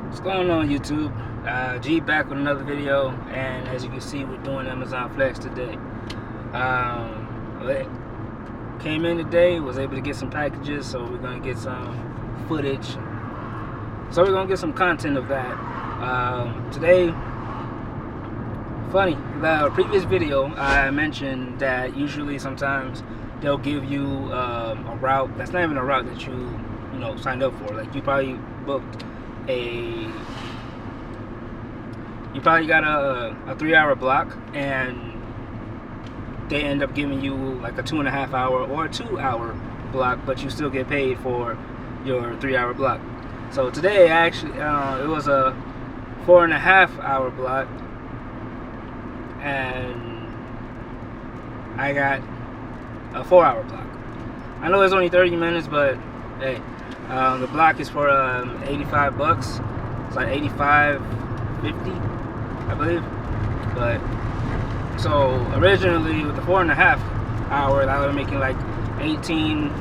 What's going on, YouTube? G back with another video, and as you can see, we're doing Amazon Flex today. Well, came in today, was able to get some packages, so we're gonna get some footage. So we're gonna get some content of that. Today, funny, the previous video I mentioned that usually sometimes they'll give you a route that's not even a route that you signed up for. Like you probably booked you probably got a 3-hour block, and they end up giving you like a 2.5 hour or a 2-hour block, but you still get paid for your 3-hour block. So today actually it was a 4.5 hour block, and I got a 4-hour block. I know it's only 30 minutes, but hey, the block is for $85. It's like 85.50, I believe. But so originally with the 4.5 hours, I was making like 18,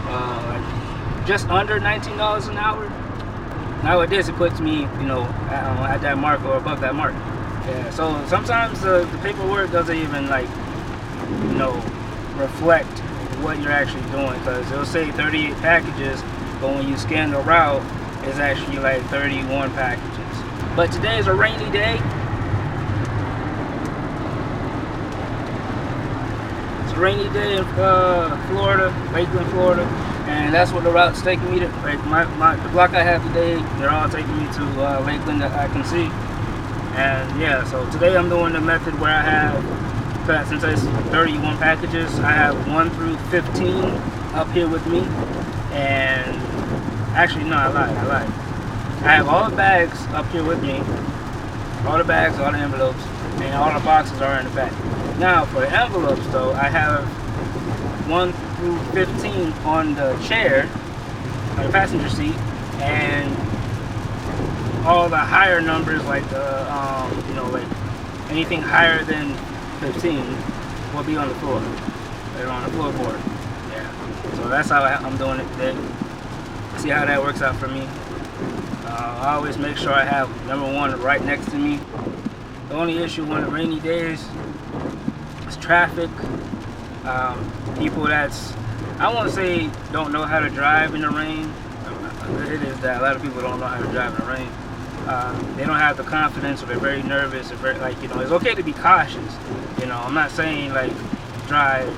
like just under $19 an hour. Nowadays it puts me, at that mark or above that mark. Yeah. So sometimes the paperwork doesn't even reflect what you're actually doing, because it'll say 38 packages, but when you scan the route, it's actually like 31 packages. But today is a rainy day. It's a rainy day in Florida, Lakeland, Florida, and that's what the route's taking me to. Like the block I have today, they're all taking me to Lakeland that I can see. And yeah, so today I'm doing the method where I have, since it's 31 packages, I have 1 through 15 up here with me. And actually, no, I lied. I have all the bags up here with me. All the bags, all the envelopes, and all the boxes are in the back. Now, for the envelopes, though, I have 1 through 15 on the chair, on the passenger seat, and all the higher numbers, like like anything higher than 15 will be on the floor. They're on the floorboard. Yeah. So that's how I'm doing it today. See how that works out for me. I always make sure I have number 1 right next to me. The only issue on the rainy days is traffic. People that's, I won't say don't know how to drive in the rain. It is that a lot of people don't know how to drive in the rain. They don't have the confidence, or they're very nervous, or very, it's okay to be cautious. I'm not saying like drive,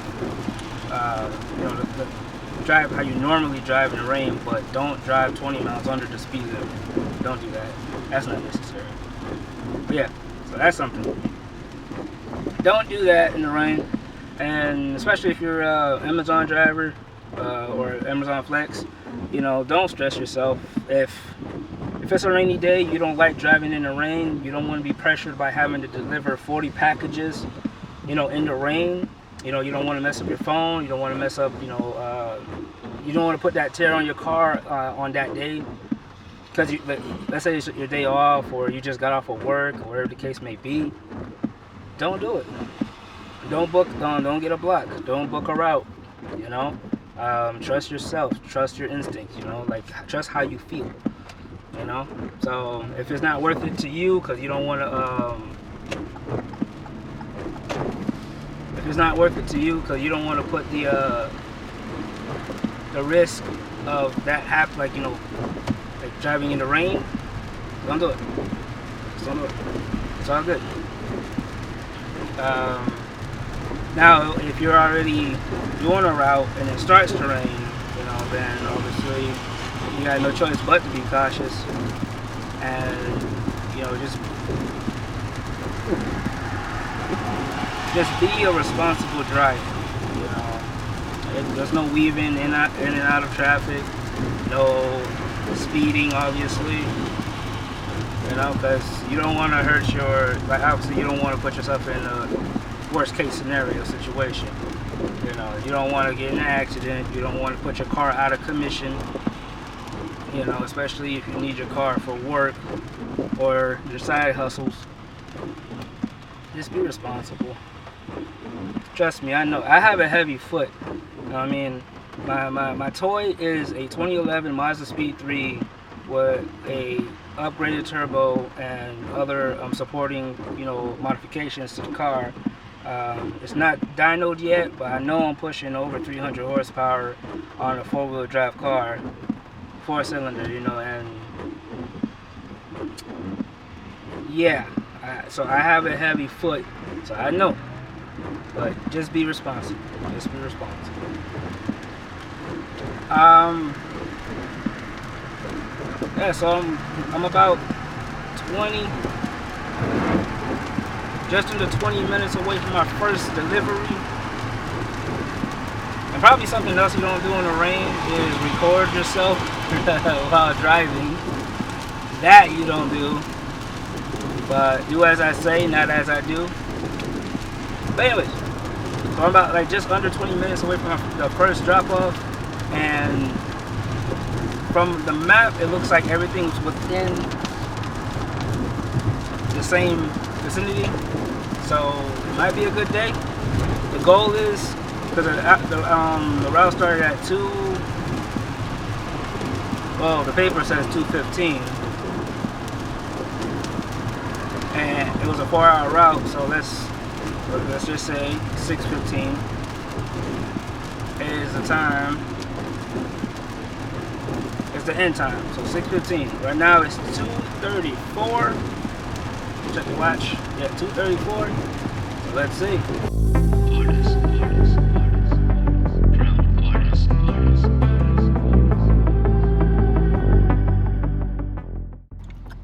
drive how you normally drive in the rain, but don't drive 20 miles under the speed limit. Don't do that. That's not necessary. But yeah, so that's something. Don't do that in the rain, and especially if you're an Amazon driver or Amazon Flex, don't stress yourself. If it's a rainy day, you don't like driving in the rain, you don't want to be pressured by having to deliver 40 packages, in the rain. You don't want to mess up your phone. You don't want to mess up, you don't want to put that tear on your car on that day. Because let's say it's your day off, or you just got off of work, or whatever the case may be. Don't do it. Don't get a block. Don't book a route. Trust yourself. Trust your instincts. Trust how you feel. So if it's not worth it to you, because you don't want to, if it's not worth it to you, because you don't want to put the risk of that happen, like driving in the rain, don't do it. Just don't do it. It's all good. Now, if you're already doing a route and it starts to rain, then obviously you got no choice but to be cautious, and just be a responsible driver. There's no weaving in and out of traffic, no speeding, obviously. Because you don't want to hurt obviously you don't want to put yourself in a worst case scenario situation. You don't want to get in an accident. You don't want to put your car out of commission. Especially if you need your car for work or your side hustles. Just be responsible. Trust me, I know. I have a heavy foot. My toy is a 2011 Mazda Speed 3 with a upgraded turbo and other supporting, modifications to the car. It's not dynoed yet, but I know I'm pushing over 300 horsepower on a four-wheel drive car, four-cylinder, and yeah. So I have a heavy foot, so I know. But just be responsible. Just be responsible. Yeah. So I'm about 20, just under 20 minutes away from my first delivery. And probably something else you don't do in the rain is record yourself while driving. That you don't do. But do as I say, not as I do. But anyways, so I'm about just under 20 minutes away from the first drop off, and from the map it looks like everything's within the same vicinity, so it might be a good day. The goal is, because the route started at 2, well, the paper says 2:15, and it was a 4-hour route, so let's just say 6:15 is the time. It's the end time, so 6:15. Right now it's 2:34. Check the watch. Yeah, 2:34. So let's see.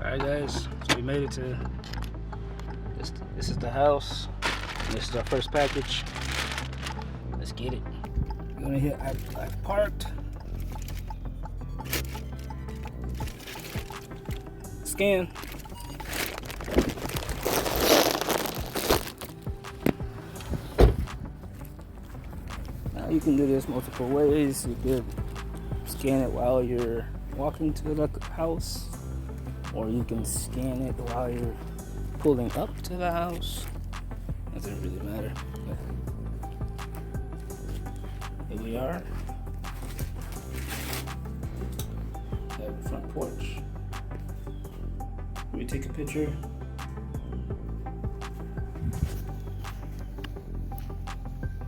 Alright guys, so we made it to this is the house. This is our first package. Let's get it. We're gonna hit I parked. Scan. Now you can do this multiple ways. You could scan it while you're walking to the house, or you can scan it while you're pulling up to the house. Doesn't really matter. Here we are. We have a front porch. We take a picture.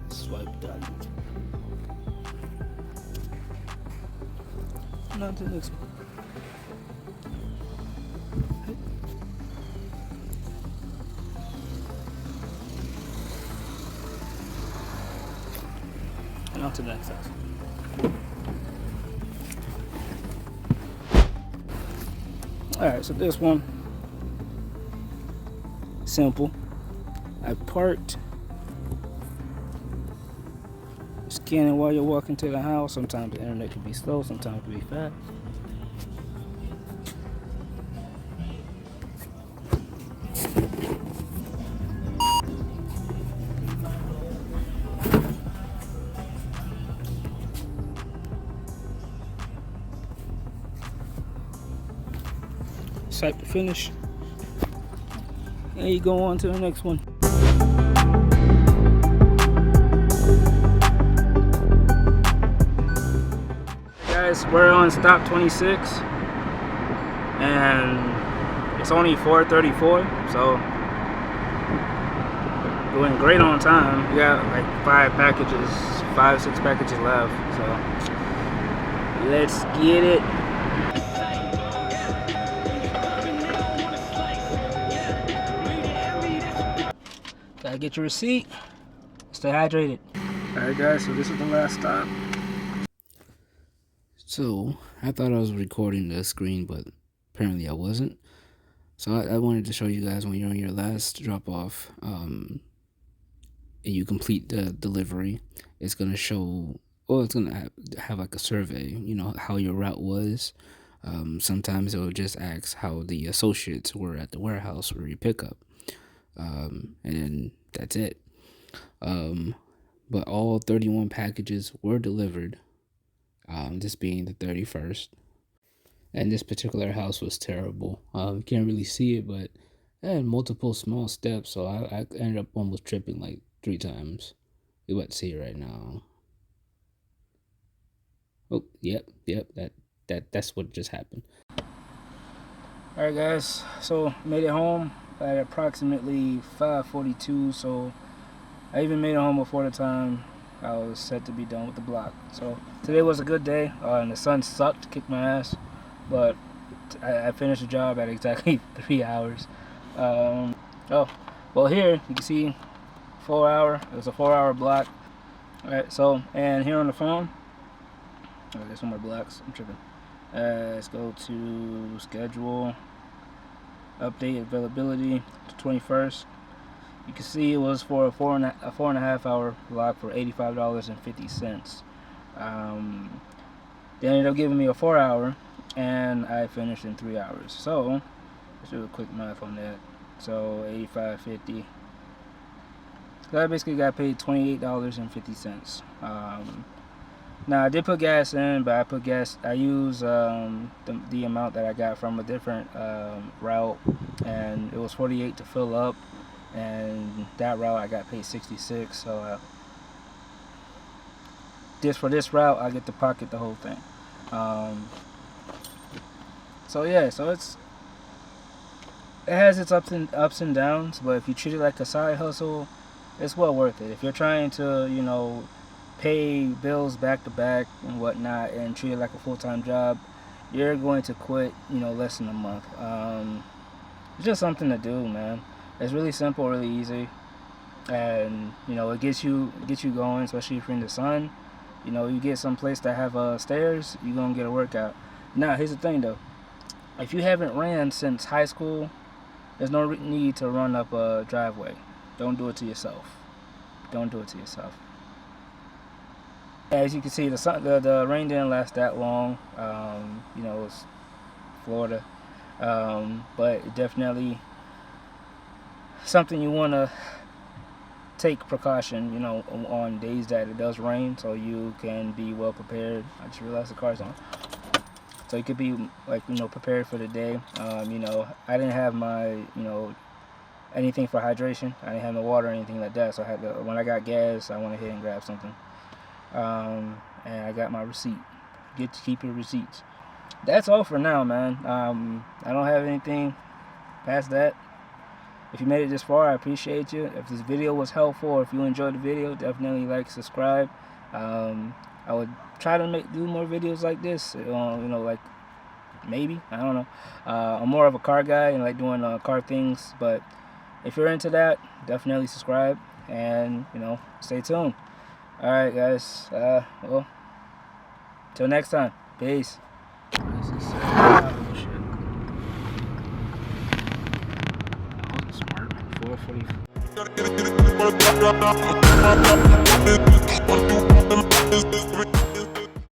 Swipe done. And on to the next one. And on to the next house. Alright, so this one, simple. I parked. Scan it while you're walking to the house. Sometimes the internet can be slow, sometimes it can be fast. Swipe to finish. And you go on to the next one. Guys, we're on stop 26 and it's only 4:34, so doing great on time. We got like 6 packages left, so let's get it. Gotta get your receipt. Stay hydrated. Alright guys, so this is the last stop. So, I thought I was recording the screen, but apparently I wasn't. So I wanted to show you guys when you're on your last drop off, and you complete the delivery, it's going to show, well, it's going to have like a survey, how your route was. Sometimes it will just ask how the associates were at the warehouse or your pickup. And then that's it. But all 31 packages were delivered, this being the 31st. And this particular house was terrible. You can't really see it, but it had multiple small steps, so I ended up almost tripping like 3 times. You're about to see it right now. Oh, yep, that's what just happened. Alright guys, so made it home at approximately 5:42, so I even made it home before the time I was set to be done with the block. So today was a good day, and the sun sucked, kicked my ass, but I finished the job at exactly 3 hours. Oh, well here you can see 4 hour, it was a 4 hour block. Alright, so, and here on the phone, oh, there's some more blocks, I'm tripping. Let's go to schedule, update availability to 21st. You can see it was for a four and a half hour block for $85.50. They ended up giving me a 4 hour, and I finished in 3 hours. So let's do a quick math on that. So $85.50. So I basically got paid $28.50. Now I did put gas in, but I used the amount that I got from a different route, and it was 48 to fill up, and that route I got paid 66. So for this route I get to pocket the whole thing. So yeah, so it has its ups and downs, but if you treat it like a side hustle, it's well worth it. If you're trying to, you know, pay bills back to back and whatnot and treat it like a full-time job, you're going to quit, you know, less than a month. It's just something to do, man. It's really simple, really easy, and you know, it gets you going, especially if you're in the sun. You know, you get some place that have stairs, you're gonna get a workout. Now here's the thing though, if you haven't ran since high school, there's no need to run up a driveway. Don't do it to yourself. Don't do it to yourself. As you can see, the rain didn't last that long. You know, it's Florida, but it definitely something you want to take precaution, you know, on days that it does rain, so you can be well prepared. I just realized the car's on, so you could be, like, you know, prepared for the day. You know, I didn't have my, you know, anything for hydration. I didn't have no water or anything like that, so when I got gas, I went ahead and grabbed something. And I got my receipt. Keep your receipts. That's all for now, man. I don't have anything past that. If you made it this far, I appreciate you. If this video was helpful, or if you enjoyed the video, definitely like, subscribe. I would try to do more videos like this. You know, like, maybe, I don't know. I'm more of a car guy and like doing car things, but if you're into that, definitely subscribe, and you know, stay tuned. Alright guys, well, till next time, peace. This is shit. That wasn't smart. 4:44.